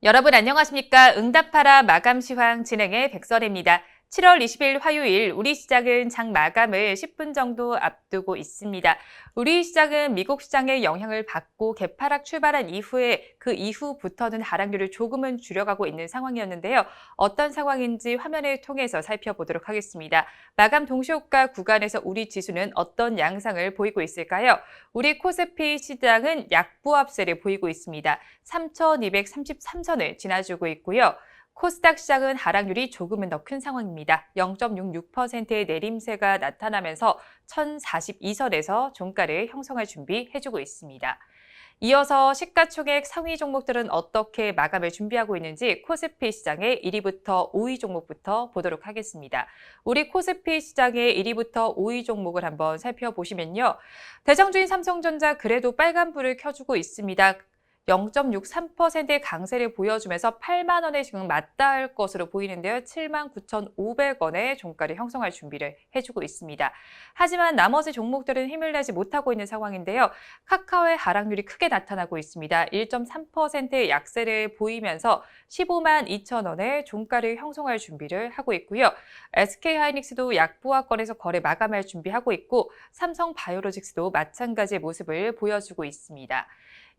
여러분 안녕하십니까? 응답하라 마감 시황 진행의 백설입니다. 7월 20일 화요일 우리 시장은 장 마감을 10분 정도 앞두고 있습니다. 우리 시장은 미국 시장의 영향을 받고 개파락 출발한 이후에 그 이후부터는 하락률을 조금은 줄여가고 있는 상황이었는데요. 어떤 상황인지 화면을 통해서 살펴보도록 하겠습니다. 마감 동시효과 구간에서 우리 지수는 어떤 양상을 보이고 있을까요? 우리 코스피 시장은 약보합세를 보이고 있습니다. 3,233선을 지나주고 있고요. 코스닥 시장은 하락률이 조금은 더 큰 상황입니다. 0.66%의 내림세가 나타나면서 1,042선에서 종가를 형성할 준비해주고 있습니다. 이어서 시가총액 상위 종목들은 어떻게 마감을 준비하고 있는지 코스피 시장의 1위부터 5위 종목부터 보도록 하겠습니다. 우리 코스피 시장의 1위부터 5위 종목을 한번 살펴보시면요. 대장주인 삼성전자 그래도 빨간불을 켜주고 있습니다. 0.63%의 강세를 보여주면서 8만 원에 지금 맞닿을 것으로 보이는데요. 79,500원의 종가를 형성할 준비를 해주고 있습니다. 하지만 나머지 종목들은 힘을 내지 못하고 있는 상황인데요. 카카오의 하락률이 크게 나타나고 있습니다. 1.3%의 약세를 보이면서 15만 2천 원의 종가를 형성할 준비를 하고 있고요. SK하이닉스도 약보합권에서 거래 마감할 준비하고 있고 삼성바이오로직스도 마찬가지의 모습을 보여주고 있습니다.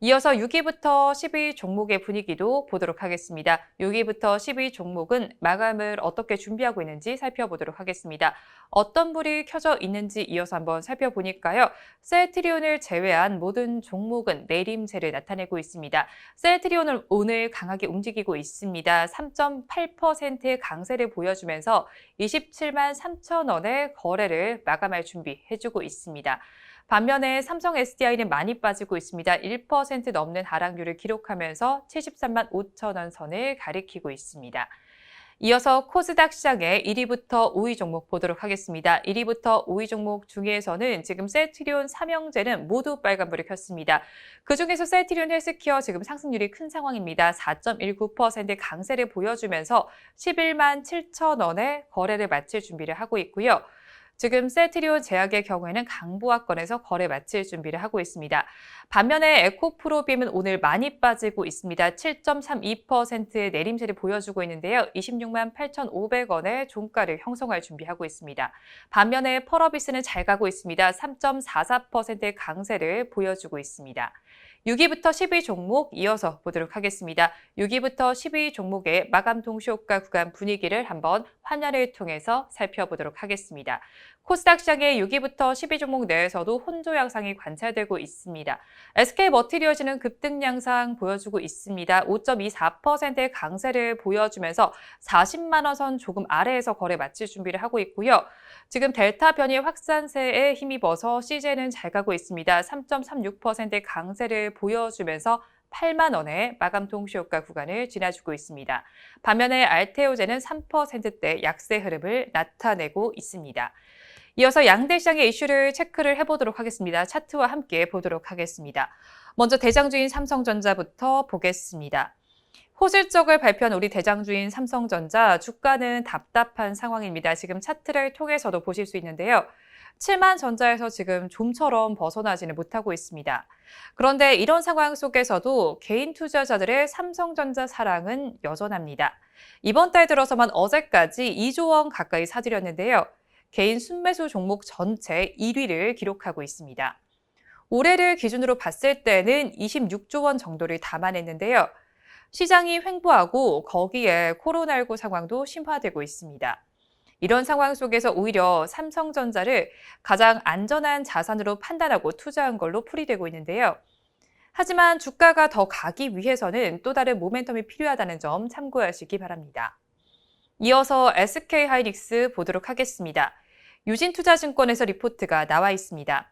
이어서 6위부터 10위 종목의 분위기도 보도록 하겠습니다. 6위부터 10위 종목은 마감을 어떻게 준비하고 있는지 살펴보도록 하겠습니다. 어떤 불이 켜져 있는지 이어서 한번 살펴보니까요. 셀트리온을 제외한 모든 종목은 내림세를 나타내고 있습니다. 셀트리온은 오늘 강하게 움직이고 있습니다. 3.8%의 강세를 보여주면서 27만 3천 원의 거래를 마감할 준비해주고 있습니다. 반면에 삼성 SDI는 많이 빠지고 있습니다. 1% 넘는 하락률을 기록하면서 73만 5천 원 선을 가리키고 있습니다. 이어서 코스닥 시장의 1위부터 5위 종목 보도록 하겠습니다. 1위부터 5위 종목 중에서는 지금 셀트리온, 삼형제는 모두 빨간불을 켰습니다. 그중에서 셀트리온 헬스케어 지금 상승률이 큰 상황입니다. 4.19%의 강세를 보여주면서 11만 7천 원의 거래를 마칠 준비를 하고 있고요. 지금 셀트리온 제약의 경우에는 강보합권에서 거래 마칠 준비를 하고 있습니다. 반면에 에코프로빔은 오늘 많이 빠지고 있습니다. 7.32%의 내림세를 보여주고 있는데요. 26만 8,500원의 종가를 형성할 준비하고 있습니다. 반면에 펄어비스는 잘 가고 있습니다. 3.44%의 강세를 보여주고 있습니다. 6위부터 10위 종목 이어서 보도록 하겠습니다. 6위부터 10위 종목의 마감 동시효과 구간 분위기를 한번 화면을 통해서 살펴보도록 하겠습니다. 코스닥 시장의 6위부터 10위 종목 내에서도 혼조 양상이 관찰되고 있습니다. SK머티리얼즈는 급등 양상 보여주고 있습니다. 5.24%의 강세를 보여주면서 40만 원 선 조금 아래에서 거래 마칠 준비를 하고 있고요. 지금 델타 변이 확산세에 힘입어서 CJ는 잘 가고 있습니다. 3.36%의 강세를 보여주면서 8만 원의 마감 동시효과 구간을 지나주고 있습니다. 반면에 알테오제는 3%대 약세 흐름을 나타내고 있습니다. 이어서 양대 시장의 이슈를 체크를 해보도록 하겠습니다. 차트와 함께 보도록 하겠습니다. 먼저 대장주인 삼성전자부터 보겠습니다. 호실적을 발표한 우리 대장주인 삼성전자 주가는 답답한 상황입니다. 지금 차트를 통해서도 보실 수 있는데요. 7만 전자에서 지금 좀처럼 벗어나지는 못하고 있습니다. 그런데 이런 상황 속에서도 개인 투자자들의 삼성전자 사랑은 여전합니다. 이번 달 들어서만 어제까지 2조 원 가까이 사들였는데요. 개인 순매수 종목 전체 1위를 기록하고 있습니다. 올해를 기준으로 봤을 때는 26조 원 정도를 담아냈는데요. 시장이 횡보하고 거기에 코로나19 상황도 심화되고 있습니다. 이런 상황 속에서 오히려 삼성전자를 가장 안전한 자산으로 판단하고 투자한 걸로 풀이되고 있는데요. 하지만 주가가 더 가기 위해서는 또 다른 모멘텀이 필요하다는 점 참고하시기 바랍니다. 이어서 SK하이닉스 보도록 하겠습니다. 유진투자증권에서 리포트가 나와 있습니다.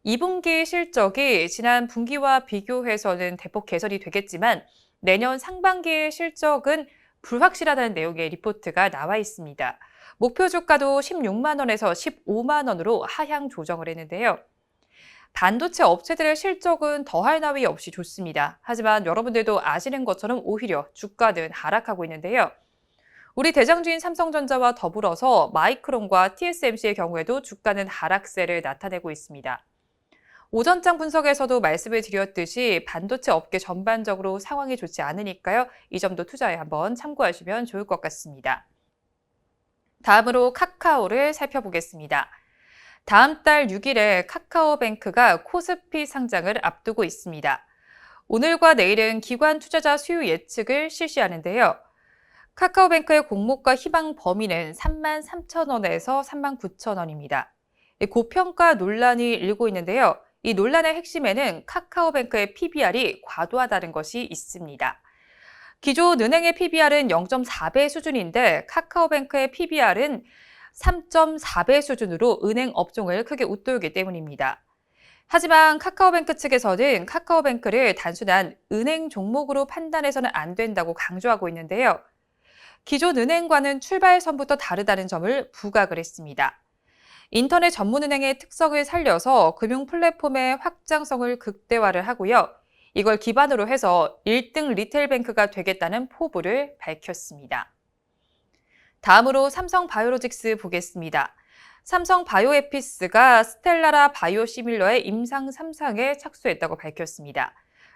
2분기 실적이 지난 분기와 비교해서는 대폭 개선이 되겠지만 내년 상반기의 실적은 불확실하다는 내용의 리포트가 나와 있습니다. 목표 주가도 16만 원에서 15만 원으로 하향 조정을 했는데요. 반도체 업체들의 실적은 더할 나위 없이 좋습니다. 하지만 여러분들도 아시는 것처럼 오히려 주가는 하락하고 있는데요. 우리 대장주인 삼성전자와 더불어서 마이크론과 TSMC의 경우에도 주가는 하락세를 나타내고 있습니다. 오전장 분석에서도 말씀을 드렸듯이 반도체 업계 전반적으로 상황이 좋지 않으니까요. 이 점도 투자에 한번 참고하시면 좋을 것 같습니다. 다음으로 카카오를 살펴보겠습니다. 다음 달 6일에 카카오뱅크가 코스피 상장을 앞두고 있습니다. 오늘과 내일은 기관 투자자 수요 예측을 실시하는데요. 카카오뱅크의 공모가 희망 범위는 33,000원에서 39,000원입니다. 고평가 논란이 일고 있는데요. 이 논란의 핵심에는 카카오뱅크의 PBR이 과도하다는 것이 있습니다. 기존 은행의 PBR은 0.4배 수준인데 카카오뱅크의 PBR은 3.4배 수준으로 은행 업종을 크게 웃돌기 때문입니다. 하지만 카카오뱅크 측에서는 카카오뱅크를 단순한 은행 종목으로 판단해서는 안 된다고 강조하고 있는데요. 기존 은행과는 출발선부터 다르다는 점을 부각을 했습니다. 인터넷 전문은행의 특성을 살려서 금융 플랫폼의 확장성을 극대화를 하고요. 이걸 기반으로 해서 1등 리테일뱅크가 되겠다는 포부를 밝혔습니다. 다음으로 삼성바이오로직스 보겠습니다. 삼성바이오에피스가 스텔라라 바이오시밀러의 임상 3상에 착수했다고 밝혔습니다.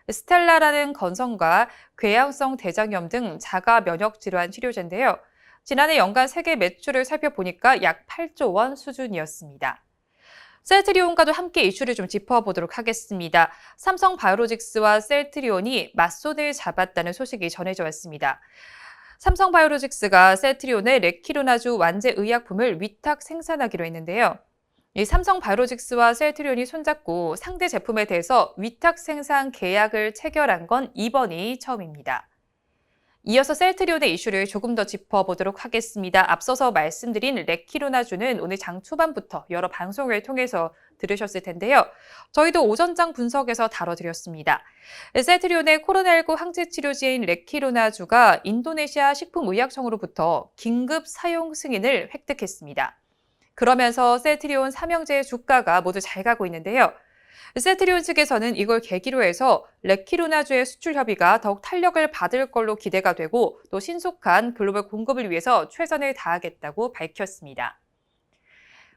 스텔라라는 건성과 궤양성 대장염 등 자가 면역 질환 치료제인데요. 지난해 연간 세계 매출을 살펴보니까 약 8조 원 수준이었습니다. 셀트리온과도 함께 이슈를 좀 짚어보도록 하겠습니다. 삼성바이오로직스와 셀트리온이 맞손을 잡았다는 소식이 전해져 왔습니다. 삼성바이오로직스가 셀트리온의 레키로나주 완제 의약품을 위탁 생산하기로 했는데요. 이 삼성바이오로직스와 셀트리온이 손잡고 상대 제품에 대해서 위탁 생산 계약을 체결한 건 이번이 처음입니다. 이어서 셀트리온의 이슈를 조금 더 짚어보도록 하겠습니다. 앞서서 말씀드린 레키로나주는 오늘 장 초반부터 여러 방송을 통해서 들으셨을 텐데요. 저희도 오전장 분석에서 다뤄드렸습니다. 셀트리온의 코로나19 항체 치료제인 레키로나주가 인도네시아 식품의약청으로부터 긴급 사용 승인을 획득했습니다. 그러면서 셀트리온 삼형제의 주가가 모두 잘 가고 있는데요. 셀트리온 측에서는 이걸 계기로 해서 레키로나주의 수출 협의가 더욱 탄력을 받을 걸로 기대가 되고 또 신속한 글로벌 공급을 위해서 최선을 다하겠다고 밝혔습니다.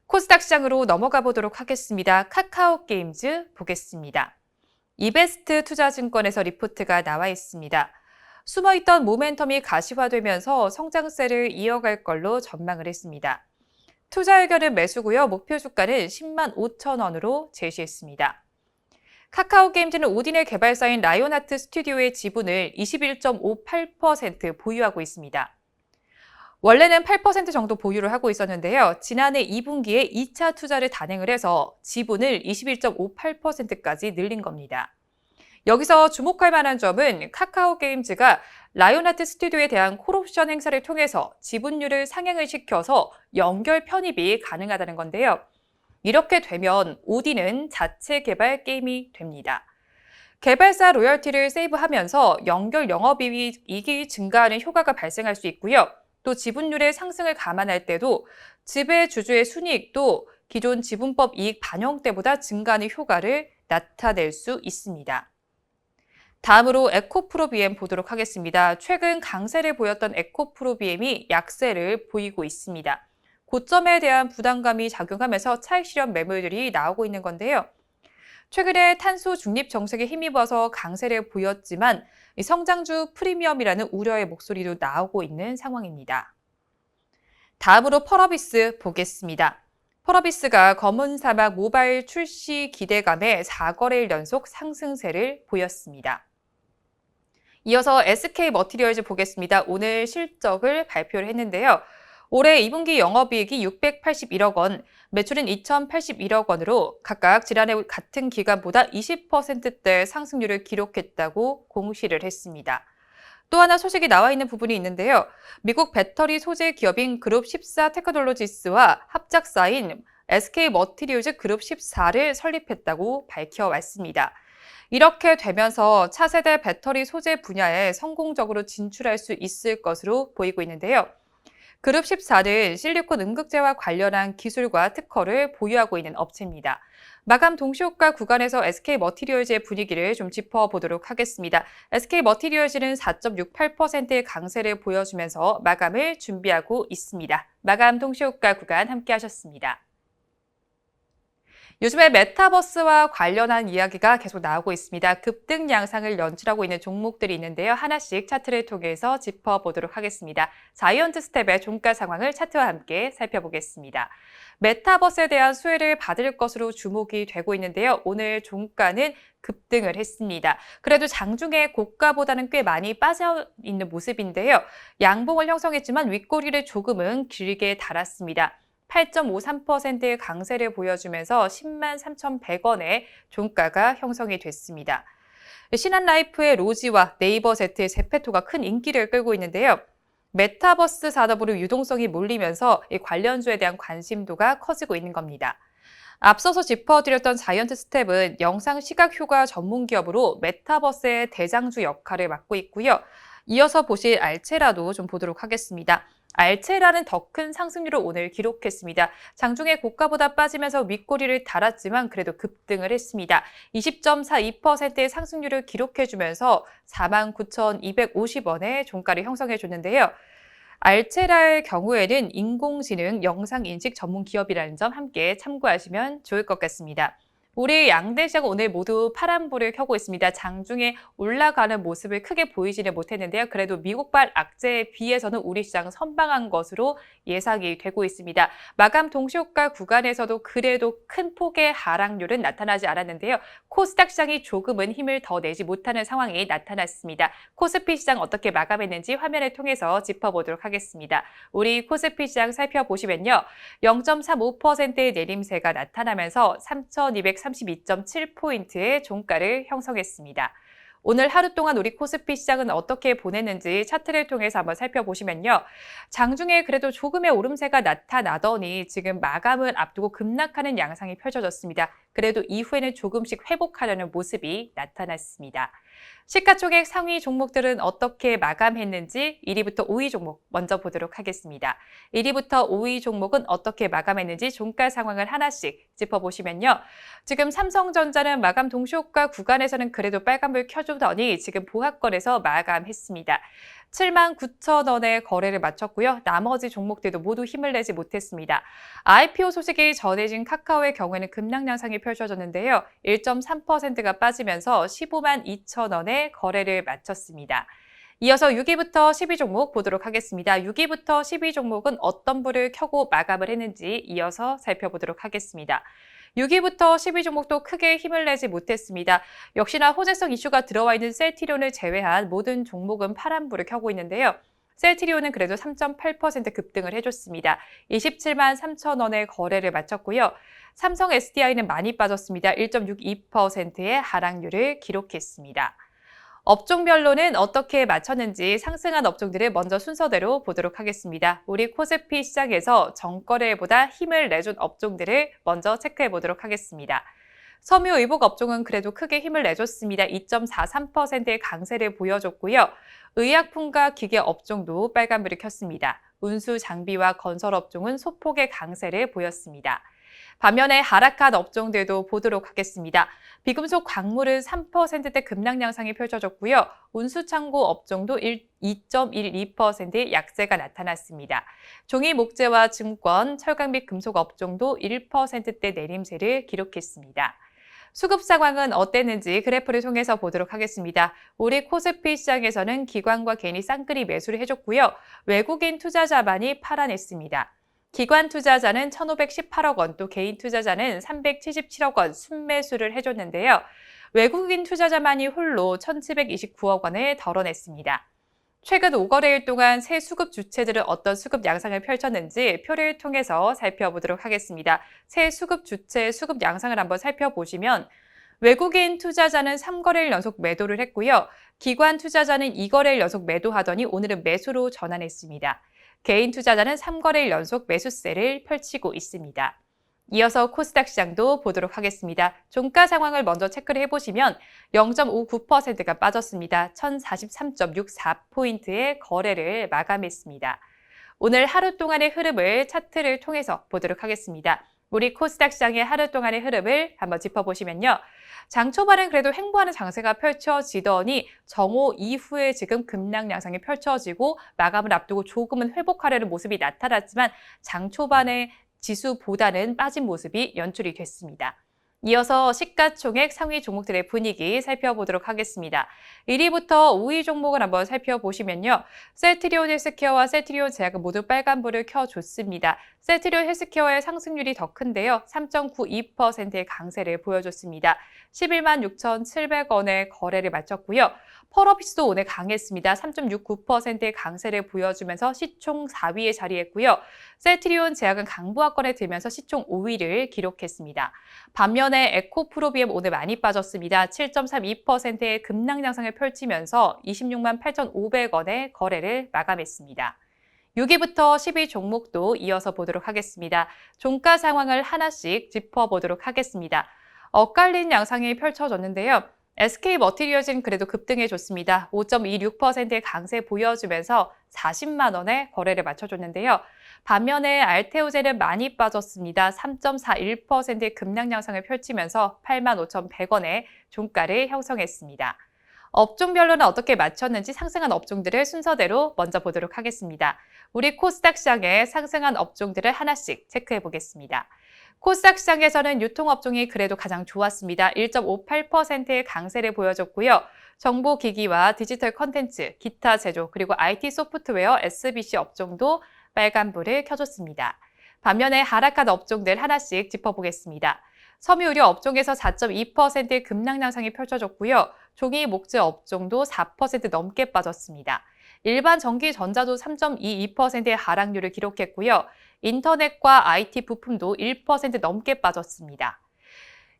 코스닥 시장으로 넘어가 보도록 하겠습니다. 카카오게임즈 보겠습니다. 이베스트 투자증권에서 리포트가 나와 있습니다. 숨어있던 모멘텀이 가시화되면서 성장세를 이어갈 걸로 전망을 했습니다. 투자 의견은 매수고요. 목표 주가는 10만 5천 원으로 제시했습니다. 카카오게임즈는 오딘의 개발사인 라이온하트 스튜디오의 지분을 21.58% 보유하고 있습니다. 원래는 8% 정도 보유를 하고 있었는데요. 지난해 2분기에 2차 투자를 단행을 해서 지분을 21.58%까지 늘린 겁니다. 여기서 주목할 만한 점은 카카오게임즈가 라이온하트 스튜디오에 대한 콜옵션 행사를 통해서 지분율을 상향을 시켜서 연결 편입이 가능하다는 건데요. 이렇게 되면 오딘은 자체 개발 게임이 됩니다. 개발사 로열티를 세이브하면서 연결 영업이익이 증가하는 효과가 발생할 수 있고요. 또 지분율의 상승을 감안할 때도 지배주주의 순이익도 기존 지분법 이익 반영 때보다 증가하는 효과를 나타낼 수 있습니다. 다음으로 에코프로비엠 보도록 하겠습니다. 최근 강세를 보였던 에코프로비엠이 약세를 보이고 있습니다. 고점에 대한 부담감이 작용하면서 차익 실현 매물들이 나오고 있는 건데요. 최근에 탄소 중립 정책에 힘입어서 강세를 보였지만 성장주 프리미엄이라는 우려의 목소리도 나오고 있는 상황입니다. 다음으로 펄어비스 보겠습니다. 펄어비스가 검은 사막 모바일 출시 기대감에 4거래일 연속 상승세를 보였습니다. 이어서 SK머티리얼즈 보겠습니다. 오늘 실적을 발표를 했는데요. 올해 2분기 영업이익이 681억 원, 매출은 2,081억 원으로 각각 지난해 같은 기간보다 20%대 상승률을 기록했다고 공시를 했습니다. 또 하나 소식이 나와 있는 부분이 있는데요. 미국 배터리 소재 기업인 그룹 14 테크놀로지스와 합작사인 SK머티리얼즈 그룹 14를 설립했다고 밝혀왔습니다. 이렇게 되면서 차세대 배터리 소재 분야에 성공적으로 진출할 수 있을 것으로 보이고 있는데요. 그룹 14는 실리콘 음극재와 관련한 기술과 특허를 보유하고 있는 업체입니다. 마감 동시효과 구간에서 SK머티리얼즈의 분위기를 좀 짚어보도록 하겠습니다. SK머티리얼즈는 4.68%의 강세를 보여주면서 마감을 준비하고 있습니다. 마감 동시효과 구간 함께 하셨습니다. 요즘에 메타버스와 관련한 이야기가 계속 나오고 있습니다. 급등 양상을 연출하고 있는 종목들이 있는데요. 하나씩 차트를 통해서 짚어보도록 하겠습니다. 자이언트 스텝의 종가 상황을 차트와 함께 살펴보겠습니다. 메타버스에 대한 수혜를 받을 것으로 주목이 되고 있는데요. 오늘 종가는 급등을 했습니다. 그래도 장중에 고가보다는 꽤 많이 빠져 있는 모습인데요. 양봉을 형성했지만 윗꼬리를 조금은 길게 달았습니다. 8.53%의 강세를 보여주면서 10만 3,100원의 종가가 형성이 됐습니다. 신한라이프의 로지와 네이버 Z의 제페토가 큰 인기를 끌고 있는데요. 메타버스 산업으로 유동성이 몰리면서 이 관련주에 대한 관심도가 커지고 있는 겁니다. 앞서서 짚어드렸던 자이언트 스텝은 영상 시각 효과 전문 기업으로 메타버스의 대장주 역할을 맡고 있고요. 이어서 보실 알체라도 좀 보도록 하겠습니다. 알체라는 더 큰 상승률을 오늘 기록했습니다. 장중에 고가보다 빠지면서 윗꼬리를 달았지만 그래도 급등을 했습니다. 20.42%의 상승률을 기록해주면서 49,250원의 종가를 형성해줬는데요. 알체라의 경우에는 인공지능 영상인식 전문 기업이라는 점 함께 참고하시면 좋을 것 같습니다. 우리 양대 시장 오늘 모두 파란불을 켜고 있습니다. 장중에 올라가는 모습을 크게 보이지는 못했는데요. 그래도 미국발 악재에 비해서는 우리 시장 선방한 것으로 예상이 되고 있습니다. 마감 동시효과 구간에서도 그래도 큰 폭의 하락률은 나타나지 않았는데요. 코스닥 시장이 조금은 힘을 더 내지 못하는 상황이 나타났습니다. 코스피 시장 어떻게 마감했는지 화면을 통해서 짚어보도록 하겠습니다. 우리 코스피 시장 살펴보시면요. 0.35%의 내림세가 나타나면서 3,232.7포인트의 종가를 형성했습니다. 오늘 하루 동안 우리 코스피 시장은 어떻게 보냈는지 차트를 통해서 한번 살펴보시면요. 장중에 그래도 조금의 오름세가 나타나더니 지금 마감을 앞두고 급락하는 양상이 펼쳐졌습니다. 그래도 이후에는 조금씩 회복하려는 모습이 나타났습니다. 시가총액 상위 종목들은 어떻게 마감했는지 1위부터 5위 종목 먼저 보도록 하겠습니다. 1위부터 5위 종목은 어떻게 마감했는지 종가 상황을 하나씩 짚어보시면요. 지금 삼성전자는 마감 동시효과 구간에서는 그래도 빨간불 켜주더니 지금 보합권에서 마감했습니다. 79,000원의 거래를 마쳤고요. 나머지 종목들도 모두 힘을 내지 못했습니다. IPO 소식이 전해진 카카오의 경우에는 급락 양상이 펼쳐졌는데요. 1.3%가 빠지면서 15만 2천원의 거래를 마쳤습니다. 이어서 6위부터 10위 종목 보도록 하겠습니다. 6위부터 10위 종목은 어떤 불을 켜고 마감을 했는지 이어서 살펴보도록 하겠습니다. 6위부터 10위 종목도 크게 힘을 내지 못했습니다. 역시나 호재성 이슈가 들어와 있는 셀트리온을 제외한 모든 종목은 파란불을 켜고 있는데요. 셀트리온은 그래도 3.8% 급등을 해줬습니다. 27만 3천원의 거래를 마쳤고요. 삼성 SDI는 많이 빠졌습니다. 1.62%의 하락률을 기록했습니다. 업종별로는 어떻게 맞췄는지 상승한 업종들을 먼저 순서대로 보도록 하겠습니다. 우리 코스피 시장에서 전거래보다 힘을 내준 업종들을 먼저 체크해 보도록 하겠습니다. 섬유의복 업종은 그래도 크게 힘을 내줬습니다. 2.43%의 강세를 보여줬고요. 의약품과 기계 업종도 빨간불이 켰습니다. 운수 장비와 건설 업종은 소폭의 강세를 보였습니다. 반면에 하락한 업종들도 보도록 하겠습니다. 비금속 광물은 3%대 급락 양상이 펼쳐졌고요. 운수창고 업종도 2.12%의 약세가 나타났습니다. 종이 목재와 증권, 철강 및 금속 업종도 1%대 내림세를 기록했습니다. 수급 상황은 어땠는지 그래프를 통해서 보도록 하겠습니다. 우리 코스피 시장에서는 기관과 개인이 쌍끌이 매수를 해줬고요. 외국인 투자자만이 팔아냈습니다. 기관 투자자는 1,518억 원, 또 개인 투자자는 377억 원 순매수를 해줬는데요. 외국인 투자자만이 홀로 1,729억 원을 덜어냈습니다. 최근 5거래일 동안 새 수급 주체들은 어떤 수급 양상을 펼쳤는지 표를 통해서 살펴보도록 하겠습니다. 새 수급 주체의 수급 양상을 한번 살펴보시면 외국인 투자자는 3거래일 연속 매도를 했고요. 기관 투자자는 2거래일 연속 매도하더니 오늘은 매수로 전환했습니다. 개인 투자자는 3거래일 연속 매수세를 펼치고 있습니다. 이어서 코스닥 시장도 보도록 하겠습니다. 종가 상황을 먼저 체크를 해보시면 0.59%가 빠졌습니다. 1,043.64포인트의 거래를 마감했습니다. 오늘 하루 동안의 흐름을 차트를 통해서 보도록 하겠습니다. 우리 코스닥 시장의 하루 동안의 흐름을 한번 짚어보시면요. 장 초반엔 그래도 횡보하는 장세가 펼쳐지더니 정오 이후에 지금 급락 양상이 펼쳐지고 마감을 앞두고 조금은 회복하려는 모습이 나타났지만 장 초반에 지수보다는 빠진 모습이 연출이 됐습니다. 이어서 시가총액 상위 종목들의 분위기 살펴보도록 하겠습니다. 1위부터 5위 종목을 한번 살펴보시면요. 셀트리온 헬스케어와 셀트리온 제약은 모두 빨간불을 켜줬습니다. 셀트리온 헬스케어의 상승률이 더 큰데요. 3.92%의 강세를 보여줬습니다. 11만 6,700원의 거래를 마쳤고요. 펄어비스도 오늘 강했습니다. 3.69%의 강세를 보여주면서 시총 4위에 자리했고요. 셀트리온 제약은 강보합권에 들면서 시총 5위를 기록했습니다. 반면에 에코프로비엠 오늘 많이 빠졌습니다. 7.32%의 급락 양상을 펼치면서 26만 8,500원의 거래를 마감했습니다. 6위부터 10위 종목도 이어서 보도록 하겠습니다. 종가 상황을 하나씩 짚어보도록 하겠습니다. 엇갈린 양상이 펼쳐졌는데요. SK머티리얼즈는 그래도 급등해줬습니다. 5.26%의 강세 보여주면서 40만 원에 거래를 마쳐줬는데요. 반면에 알테오젠은 많이 빠졌습니다. 3.41%의 급락 양상을 펼치면서 8만 5,100원의 종가를 형성했습니다. 업종별로는 어떻게 맞췄는지 상승한 업종들을 순서대로 먼저 보도록 하겠습니다. 우리 코스닥 시장의 상승한 업종들을 하나씩 체크해 보겠습니다. 코스닥 시장에서는 유통업종이 그래도 가장 좋았습니다. 1.58%의 강세를 보여줬고요. 정보기기와 디지털 컨텐츠, 기타 제조, 그리고 IT 소프트웨어, SBC 업종도 빨간불을 켜줬습니다. 반면에 하락한 업종들 하나씩 짚어보겠습니다. 섬유의료 업종에서 4.2%의 급락 양상이 펼쳐졌고요. 종이 목재 업종도 4% 넘게 빠졌습니다. 일반 전기전자도 3.22%의 하락률을 기록했고요. 인터넷과 IT 부품도 1% 넘게 빠졌습니다.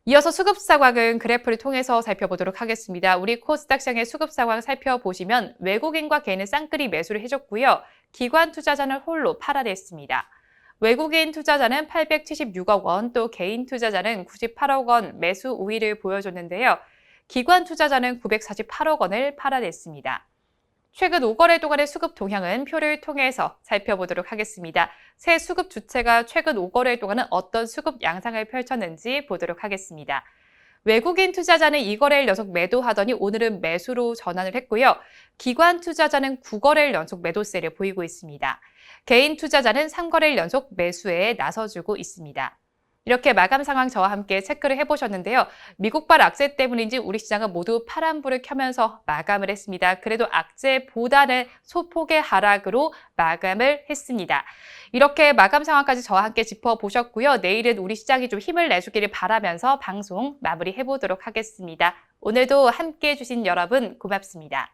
이어서 수급 상황은 그래프를 통해서 살펴보도록 하겠습니다. 우리 코스닥 시장의 수급 상황 살펴보시면 외국인과 개인은 쌍끌이 매수를 해줬고요. 기관 투자자는 홀로 팔아냈습니다. 외국인 투자자는 876억 원, 또 개인 투자자는 98억 원 매수 우위를 보여줬는데요. 기관 투자자는 948억 원을 팔아냈습니다. 최근 5거래 동안의 수급 동향은 표를 통해서 살펴보도록 하겠습니다. 새 수급 주체가 최근 5거래 동안은 어떤 수급 양상을 펼쳤는지 보도록 하겠습니다. 외국인 투자자는 2거래일 연속 매도하더니 오늘은 매수로 전환을 했고요. 기관 투자자는 9거래일 연속 매도세를 보이고 있습니다. 개인 투자자는 3거래일 연속 매수에 나서주고 있습니다. 이렇게 마감 상황 저와 함께 체크를 해보셨는데요. 미국발 악재 때문인지 우리 시장은 모두 파란불을 켜면서 마감을 했습니다. 그래도 악재보다는 소폭의 하락으로 마감을 했습니다. 이렇게 마감 상황까지 저와 함께 짚어보셨고요. 내일은 우리 시장이 좀 힘을 내주기를 바라면서 방송 마무리해보도록 하겠습니다. 오늘도 함께해 주신 여러분 고맙습니다.